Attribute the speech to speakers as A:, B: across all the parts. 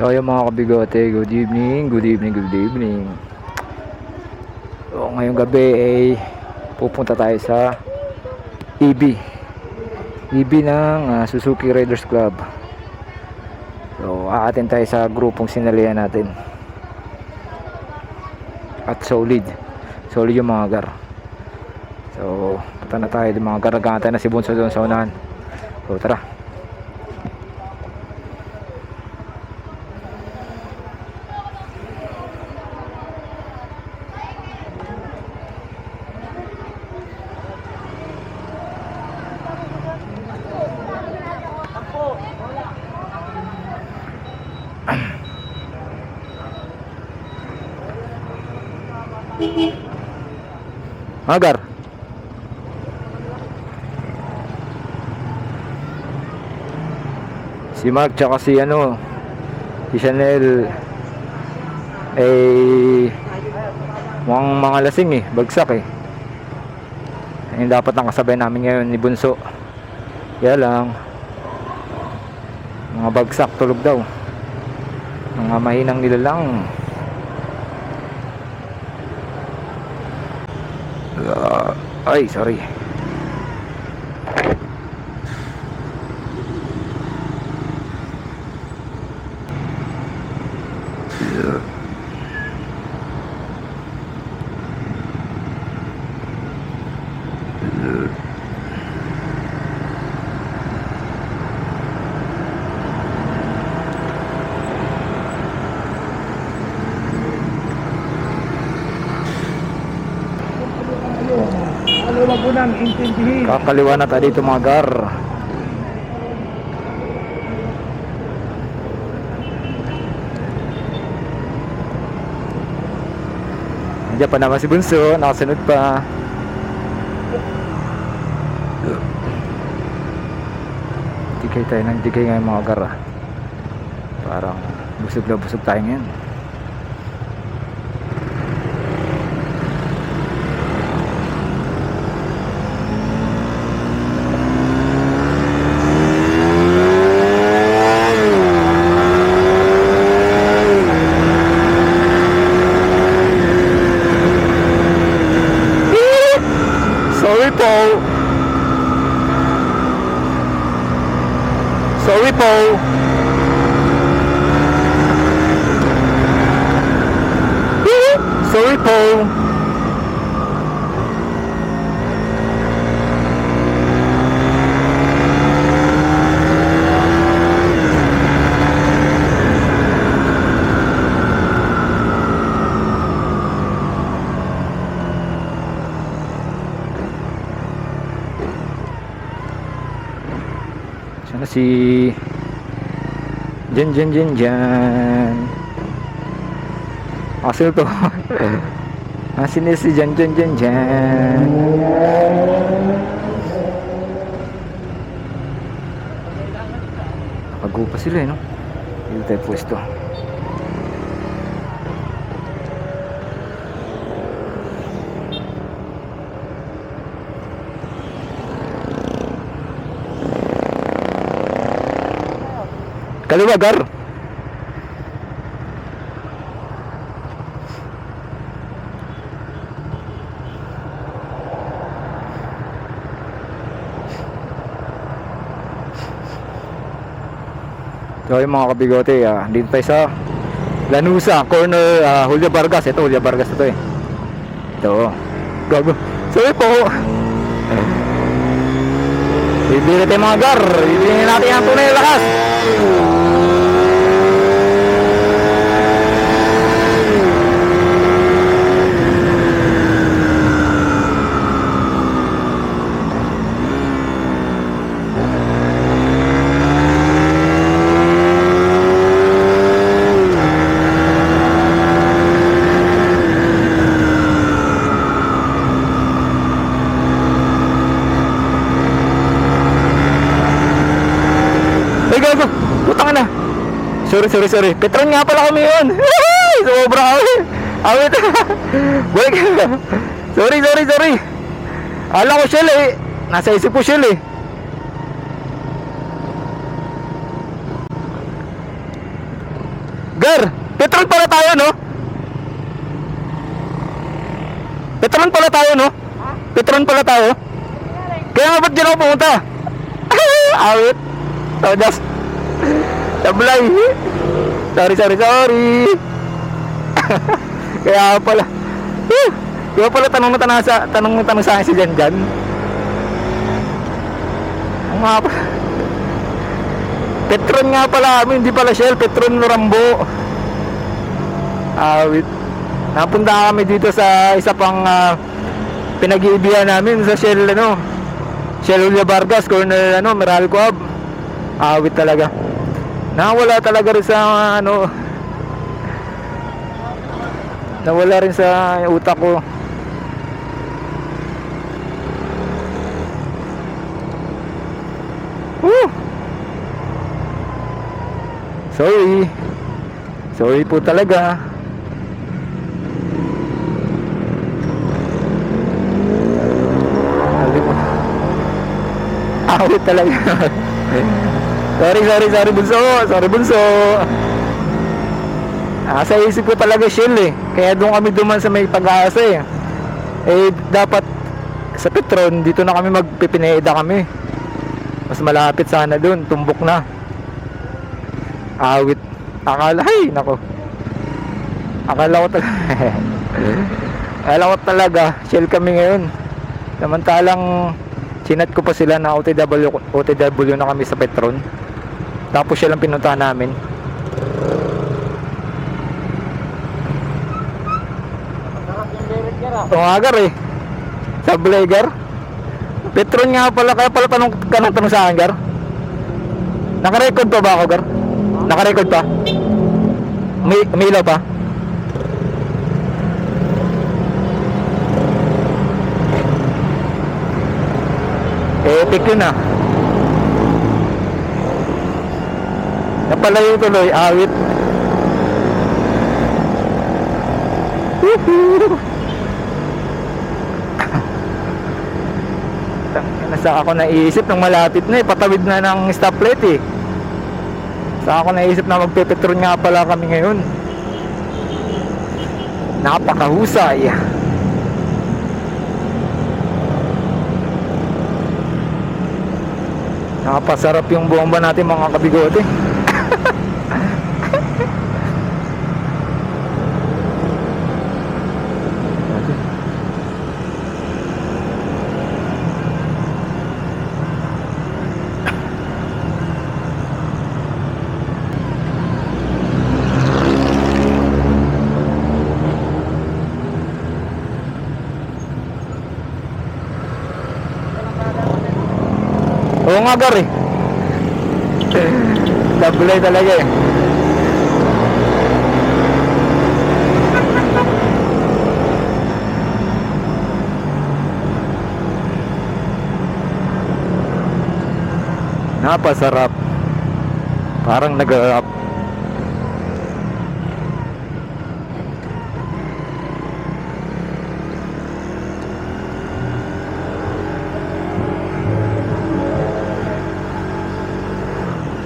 A: So yung mga kabigote, good evening, good evening, good evening. So ngayong gabi ay pupunta tayo sa EB ng Suzuki Raiders Club. So aatin tayo sa grupong sinalihan natin. At solid yung mga gar. So punta na tayo ng mga garagata na si Bunso doon sa unahan. So tara. Agar. Si Mark tsaka si si Chanel mukhang mga lasing bagsak yung dapat nakasabay namin ngayon ni Bunso, kaya lang mga bagsak, tulog daw, mga mahinang nilalang. Ay, sorry. Kakaliwa na tayo dito mga gar. Nandiyan pa naman si Bunso, nakasunod pa. Digay tayo ng digay ngayon mga gar. Parang busog na busog tayo ngayon. Sorry po. Sorry po. Sana si Jan. Asil to. Asin ni si Jan. Nakagupa sila no? Dito tayo pwesto. Kaliwa gar. So yung mga kabigote, dito tayo sa Lanusa, corner Julio Vargas. Ito Julio Vargas ito Ito. Gago. Sorry po. Bibili tayo mga gar. Bibili natin ang tunay na lakas. Putang na. Sorry. Petron nga pala kami yun. Sobra kami. Awit. Balik. Sorry. Alam ko Shell nasa isip ko Shell Gar, Petron pala tayo, no? Petron pala tayo, no? Petron pala tayo. Kaya nga ba't dyan ako pumunta? Awit. Todas. Sablay. Sorry. Kaya pala. Kaya pala tanong sa akin si Jan. Ang nga pala. Petron nga pala kami, hindi pala Shell. Petron Rambo. Awit. Napunta kami dito sa isa pang pinag-iibihan namin sa Shell, Shell Julia Vargas, corner, Meralco Hub. Awit talaga. Nawala talaga rin sa, nawala rin sa utak ko. Woo! Sorry po talaga. Awit talaga. Sorry bunso. Sa isip ko talaga Shell kaya doon kami duman sa may Pag-asa dapat sa Petron dito na kami magpipineda kami. Mas malapit sana doon, tumbok na. Awit. Akala ko talaga Shell kami ngayon. Samantalang sinat ko pa sila na OTW na kami sa Petron. Tapos siya lang pinuntahan namin. Agar Sablay Gar. Petron nga pala, kaya pala tanong sa akin Gar. Naka-record pa ba ako Gar? Naka-record pa? May ilaw pa? Epic yun Napalayo tuloy, awit. Nasa ako naisip nung malapit na patawid na ng stoplight Sa ako naisip na magpe-Petron nga pala kami ngayon. Napakahusay. Napasarap yung bomba natin mga kabigote. Oo nga Gar Sablay talaga Napasarap. Parang nag-rap.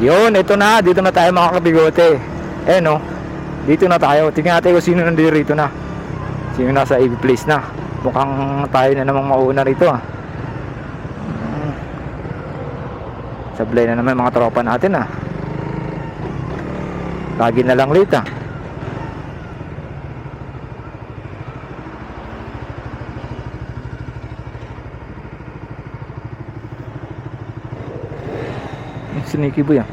A: Yun, ito na. Dito na tayo mga kabigote. Dito na tayo. Tingnan natin kung sino nandito rito na. Sino nasa AV place na. Mukhang tayo na namang mauna rito Sablay na naman mga tropa natin Lagi na lang late Sneaky boy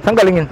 A: Saan galing yun?